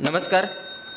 नमस्कार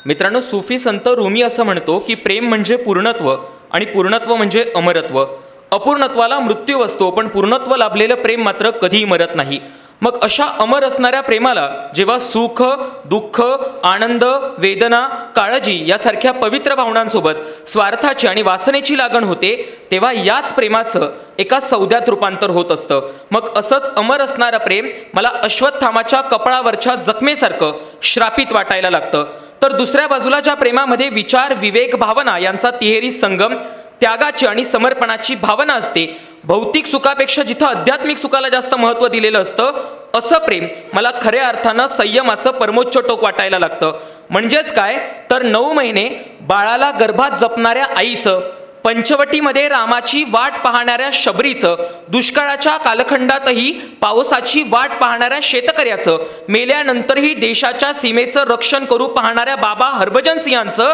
मित्रांनो, सूफी संत रूमी असं म्हणतो की प्रेम म्हणजे पूर्णत्व आणि पूर्णत्व म्हणजे अमरत्व. अपूर्णत्वाला मृत्यू असतो, पण पूर्णत्व लाभलेलं प्रेम मात्र कधीही मरत नाही. मग अशा अमर असणाऱ्या प्रेमाला जेव्हा सुख, दुःख, आनंद, वेदना, काळजी यासारख्या पवित्र भावनांसोबत स्वार्थाची आणि वासनेची लागण होते, तेव्हा याच प्रेमाचं एका सौद्यात रूपांतर होत असतं. मग असंच अमर असणारं प्रेम मला अश्वत्थामाच्या कपाळावरच्या जखमेसारखं श्रापित वाटायला लागतं. तर दुसऱ्या बाजूला ज्या प्रेमामध्ये विचार, विवेक, भावना यांचा तिहेरी संगम, त्यागाची आणि समर्पणाची भावना असते, भौतिक सुखापेक्षा जिथं आध्यात्मिक सुखाला जास्त महत्त्व दिलेलं असतं, असं प्रेम मला खऱ्या अर्थानं संयमाचं परमोच्च टोक वाटायला लागतं. म्हणजेच काय तर 9 महिने बाळाला गर्भात जपणाऱ्या आईचं, पंचवटीमध्ये रामाची वाट पाहणाऱ्या शबरीचं, दुष्काळाच्या कालखंडातही पावसाची वाट पाहणाऱ्या शेतकऱ्याचं, मेल्यानंतरही देशाच्या सीमेचं रक्षण करू पाहणाऱ्या बाबा हरभजन सिंहांचं,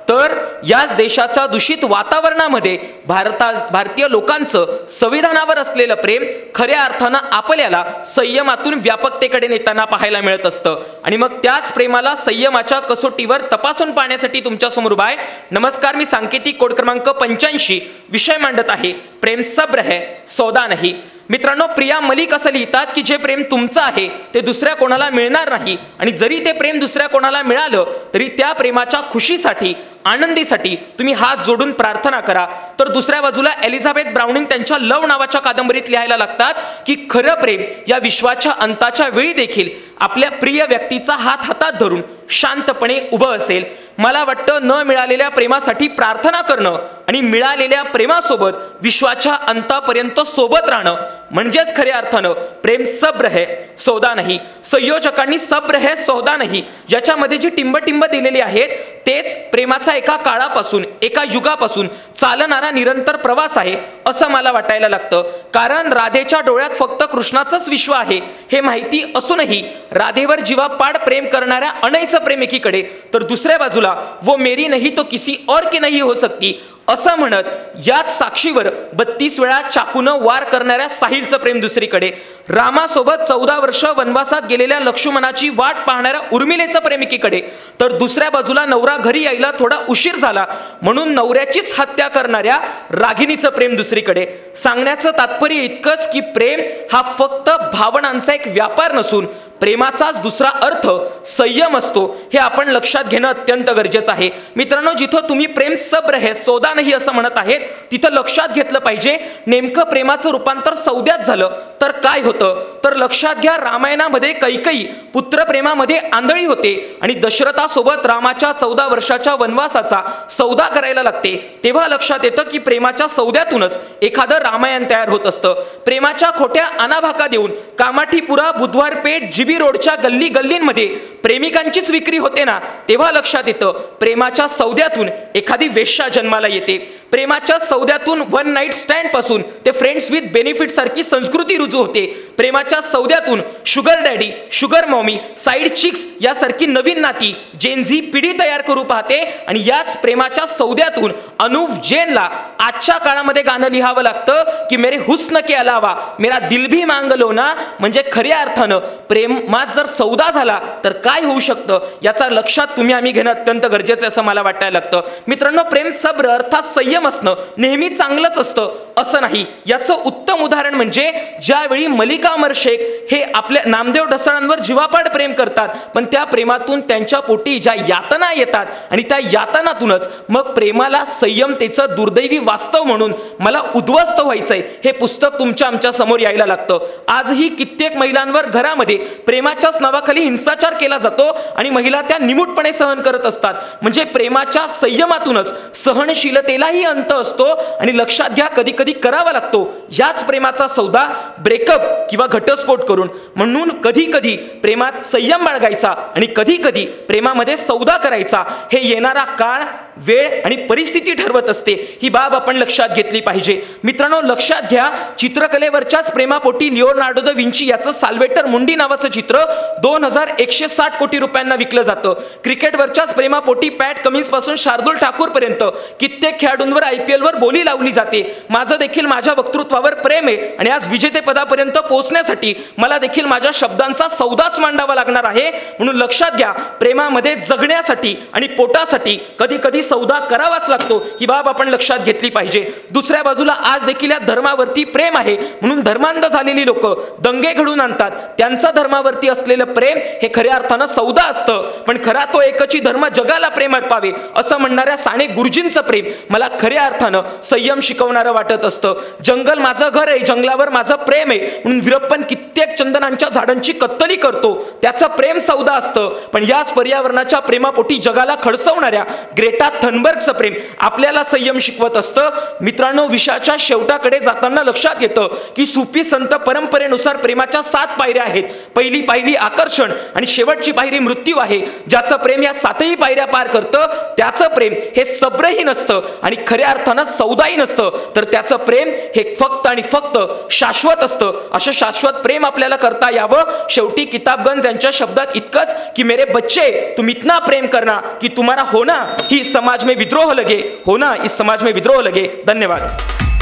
तर याच देशाच्या दूषित वातावरणामध्ये भारतीय लोकांचं संविधानावर असलेलं प्रेम खऱ्या अर्थानं आपल्याला संयमातून व्यापकतेकडे नेताना पाहायला मिळत असतं. आणि मग त्याच प्रेमाला संयमाच्या कसोटीवर तपासून पाहण्यासाठी तुमच्या समोर उभा आहे. नमस्कार, मी सांकेतिक कोड क्रमांक 85 विषय मांडत आहे, प्रेम सब्र है सौदा नहीं. मित्रांनो, प्रिया मलिक असं लिहितात की जे प्रेम तुमचं आहे ते दुसऱ्या कोणाला मिळणार नाही, आणि जरी ते प्रेम दुसऱ्या कोणाला मिळालं तरी त्या प्रेमाच्या खुशीसाठी, आनंदीसाठी तुम्ही हात जोडून प्रार्थना करा. तर दुसऱ्या बाजूला एलिझाबेथ ब्राउनिंग त्यांच्या लव नावाच्या कादंबरीत लिहायला लागतात की खरं प्रेम या विश्वाच्या अंताच्या वेळी देखील आपल्या प्रिय व्यक्तीचा हात हातात धरून शांतपणे उभं असेल. मला वाटतं न मिळालेल्या प्रेमासाठी प्रार्थना करणं आणि मिळालेल्या प्रेमासोबत विश्वाच्या अंतापर्यंत सोबत राहणं म्हणजेच खऱ्या अर्थानं प्रेम सब्र है सौदा नाही. संयोजकांनी सब्र है सौदा नाही ज्याच्यामध्ये जी टिंब दिलेली आहेत तेच प्रेमाचा एका काळापासून, एका युगापासून चालणारा निरंतर प्रवास आहे असं मला वाटायला लागतं. कारण राधेच्या डोळ्यात फक्त कृष्णाचंच विश्व आहे हे माहिती असूनही राधेवर जीवापाड प्रेम करणाऱ्या अनईचं प्रेम एकीकडे, तर दुसऱ्या बाजूला वो मेरी नहीं तो किसी और की नहीं हो सकती असं म्हणत याच साक्षीवर 32 वेळा चाकूनं वार करणाऱ्या साहिलचं प्रेम दुसरीकडे, रामासोबत 14 वर्ष वनवासात गेलेल्या लक्ष्मणाची वाट पाहणाऱ्या उर्मिलेचं प्रेम एकीकडे, तर दुसऱ्या बाजूला नवरा घरी यायला थोडा उशीर झाला म्हणून नवऱ्याचीच हत्या करणाऱ्या रागिणीचं प्रेम दुसरीकडे. सांगण्याचं तात्पर्य इतकंच की प्रेम हा फक्त भावनांचा एक व्यापार नसून प्रेमाचाच दुसरा अर्थ संयम असतो, हे आपण लक्षात घेणं अत्यंत गरजेचं आहे. मित्रांनो, जिथं तुम्ही प्रेम सब्र है सौदा नाही असं म्हणत आहेत तिथं लक्षात घेतलं पाहिजे नेमकं प्रेमाचं रूपांतर सौद्यात झालं तर काय होतं. तर लक्षात घ्या, रामायणामध्ये कैकेयी पुत्रप्रेमामध्ये आंधळी होते आणि दशरथासोबत रामाच्या 14 वर्षाच्या वनवासाचा सौदा करायला लागते, तेव्हा लक्षात येतं की प्रेमाच्या सौद्यातूनच एखादं रामायण तयार होत असतं. प्रेमाच्या खोट्या अनाभाका देऊन कामाठीपुरा, बुधवारपेठ, जीबी रोडच्या गल्ली गल्लींमध्ये प्रेमिकांचीच विक्री होते ना, तेव्हा लक्षात येतं प्रेमाच्या सौद्यातून एखादी वेश्या जन्माला येते. प्रेमाच्या सौद्यातून वन नाईट स्टँड पासून ते फ्रेंड्स विथ बेनिफिट सारखी संस्कृती रुजू होते. प्रेमाच्या सौद्यातून sugar daddy, sugar mommy, side chicks यासारखी नवीन नाती जेनझी पिढी तयार करू पाहते. आणि याच प्रेमाच्या सौद्यातून अनुव जैनला आजच्या काळामध्ये गाणं लिहावं लागतं की मेरे हुस्न के अलावा मेरा दिल भी मांग लो ना. म्हणजे खऱ्या अर्थानं प्रेमात जर सौदा झाला तर काय होऊ शकतं याचा लक्षात तुम्ही आम्ही घेणं अत्यंत गरजेचं असं मला वाटायला लागतं. मित्रांनो, प्रेम सब्र अर्थात संयम असणं नेहमी चांगलंच असतं असं नाही. याचं उत्तम उदाहरण म्हणजे ज्यावेळी मलिका अमर शेख हे आपल्या नामदेव ढसाळांवर जीवापाड प्रेम करतात, पण त्या प्रेमातून त्यांच्या पोटी ज्या यातना येतात आणि त्या यातनातूनच मग प्रेमाला संयमतेचं दुर्दैवी वास्तव म्हणून मला उद्ध्वस्त व्हायचंय हे पुस्तक तुमच्या आमच्या समोर यायला लागतं. आजही कित्येक महिलांवर घरामध्ये प्रेमाच्याच नावाखाली हिंसाचार केला जातो आणि महिला त्या निमूटपणे सहन करत असतात. म्हणजे प्रेमाच्या संयमातूनच सहनशीलतेलाही अंत असतो. आणि लक्षात घ्या, कधी कधी करावा लागतो याच प्रेमाचा सौदा ब्रेकअप किंवा घटस्फोट करून. म्हणून कधी कधी प्रेमात संयम बाळगायचा आणि कधी कधी प्रेमामध्ये सौदा करायचा. हे येणारा काळ वेळ आणि परिस्थिती ठरवत असते, ही बाब आपण लक्षात घेतली पाहिजे. मित्रांनो, लक्षात घ्या, चित्रकलेवरच्याच प्रेमापोटी लिओनार्डो दा विंची याचं साल्वेटर मुंडी नावाचं चित्र 2160 कोटी रुपयांना विकलं जातं. क्रिकेटवरच्याच प्रेमापोटी पॅट कमिन्स पासून शार्दुल ठाकूर पर्यंत कित्येक खेळाडूंवर IPL वर बोली लावली जाते. माझं देखील माझ्या वक्तृत्वावर प्रेम आहे आणि आज विजेतेपदापर्यंत पोहोचण्यासाठी मला देखील माझ्या शब्दांचा सौदाच मांडावा लागणार आहे. म्हणून लक्षात घ्या, प्रेमामध्ये जगण्यासाठी आणि पोटासाठी कधी कधी सौदा करावाच लागतो, ही बाब आपण लक्षात घेतली पाहिजे. दुसऱ्या बाजूला आज देखील या धर्मावरती प्रेम आहे म्हणून धर्मांध झालेली लोक दंगे घडून आणतात. त्यांचा धर्मावरती असलेलं प्रेम हे खऱ्या अर्थानं सौदा असतं. पण खरा तो एकची धर्म जगाला प्रेमात पावे असं म्हणणाऱ्या साने गुरुजींचं प्रेम मला खऱ्या अर्थानं संयम शिकवणारं वाटत असतं. जंगल माझं घर आहे, जंगलावर माझं प्रेम आहे म्हणून वीरप्पन कित्येक चंदनांच्या झाडांची कत्तली करतो, त्याचं प्रेम सौदा असतं. पण याच पर्यावरणाच्या प्रेमापोटी जगाला खडसवणाऱ्या ग्रेटा थनबर्गचं प्रेम आपल्याला संयम शिकवत असतं. मित्रांनो, विषयाच्या शेवटाकडे जाताना लक्षात येतं की सुफी संत परंपरेनुसार प्रेमाच्या 7 पायऱ्या आहेत. पहिली पायरी आकर्षण आणि शेवटची पायरी मृत्यू आहे. ज्याचं प्रेम या 7ही पायऱ्या पार करतं त्याचं प्रेम हे सब्रही नसतं आणि खऱ्या अर्थानं सौदाही नसतं, तर त्याचं प्रेम हे फक्त आणि फक्त शाश्वत असतं. असं शाश्वत प्रेम आपल्याला करता यावं. शेवटी किताबगंज यांच्या शब्दात इतकंच की मेरे बच्चे तुम इतना प्रेम करना कि तुम्हारा होना ही समाज में विद्रोह लगे, होना इस समाज में विद्रोह लगे. धन्यवाद.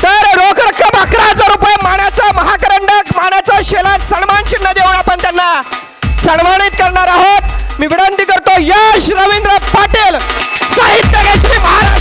तर रोख रक्कम 11,000 रुपये मानाचा महाकरंडक मानाचा शेला सन्मान चिन्ह देऊन आपण त्यांना सन्मानित करणार आहोत. मी विनंती करतो यश रवींद्र पाटील साहित्य केसरी महाराज